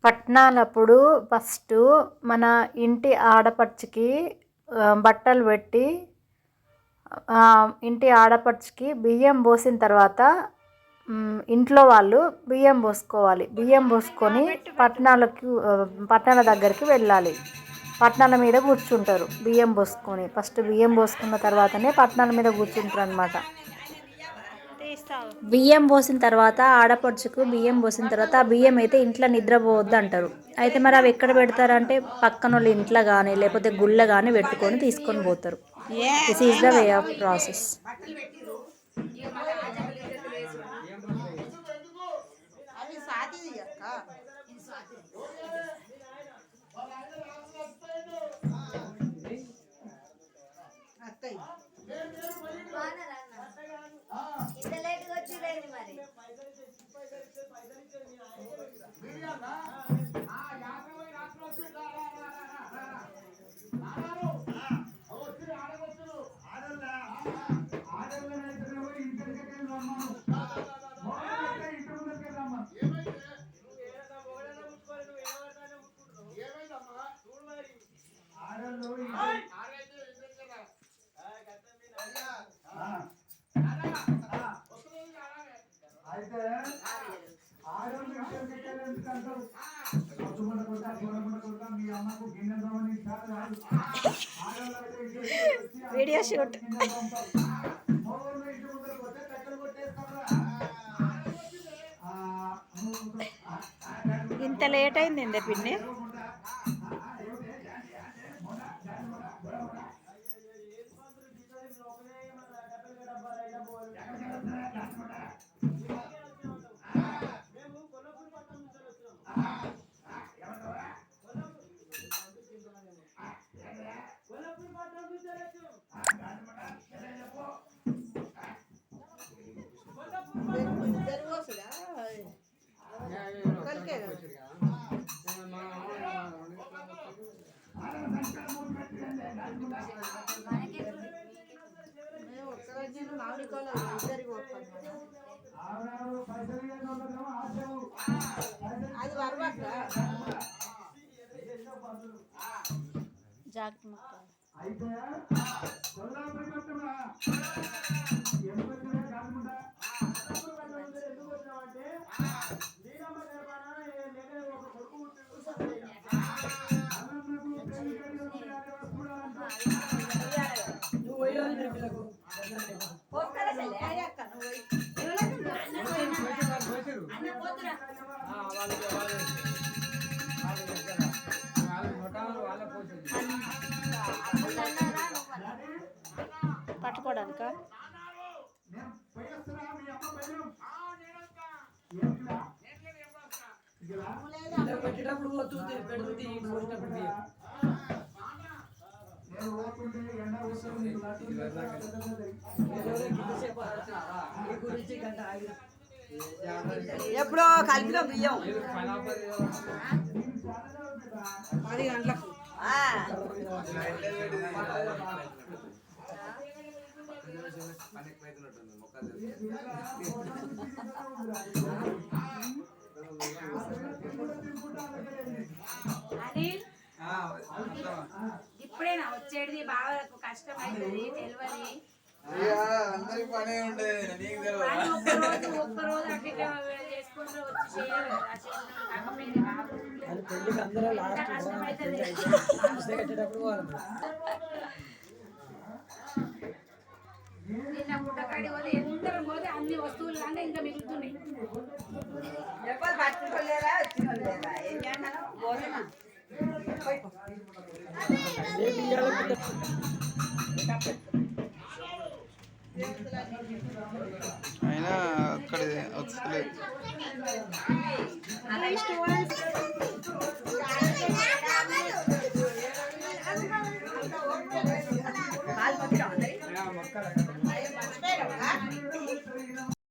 పట్నాలప్పుడు first మన ఇంటి ఆడపడుచుకి బట్టలు పెట్టి ఇంటి ఆడపడుచుకి బియ్యం పోసిన తర్వాత ఇంట్లో వాళ్ళు బియ్యం పోసుకోవాలి. బియ్యం పోసుకొని పట్నాల దగ్గరికి వెళ్ళాలి. పట్నాల మీద కూర్చుంటారు బియ్యం పోసుకొని. ఫస్ట్ బియ్యం పోసుకున్న తర్వాతనే పట్నాల మీద కూర్చుంటారు అన్నమాట. బియ్యం పోసిన తర్వాత ఆడపడుచుకు బియ్యం పోసిన తర్వాత ఆ బియ్యం అయితే ఇంట్లో నిద్రపోవద్దు అంటారు. అయితే మరి అవి ఎక్కడ పెడతారంటే పక్కన వాళ్ళ ఇంట్లో కానీ లేకపోతే గుళ్ళ కానీ పెట్టుకొని తీసుకొని పోతారు. This is the way of process. Video shoot. ఇంత లేట్ అయింది పిన్ని. పట్టుకోవడానికా? ఎప్పుడో కలిపిన బియ్యం 10 గంటలకు. ఇప్పుడేనా వచ్చేది? బాగా కష్టమైంది తెలియదు. అందరికి పనే ఉండేది. ఒక్కరోజు అట్లా చేసుకుంటూ వచ్చి చేయాలి. నిన్న పుట్టకాడి పోతే ఎందరం పోతే అన్ని వస్తువులు అంటే ఇంకా మిగులుతున్నాయి. అయినా అక్కడ వస్తలేదు.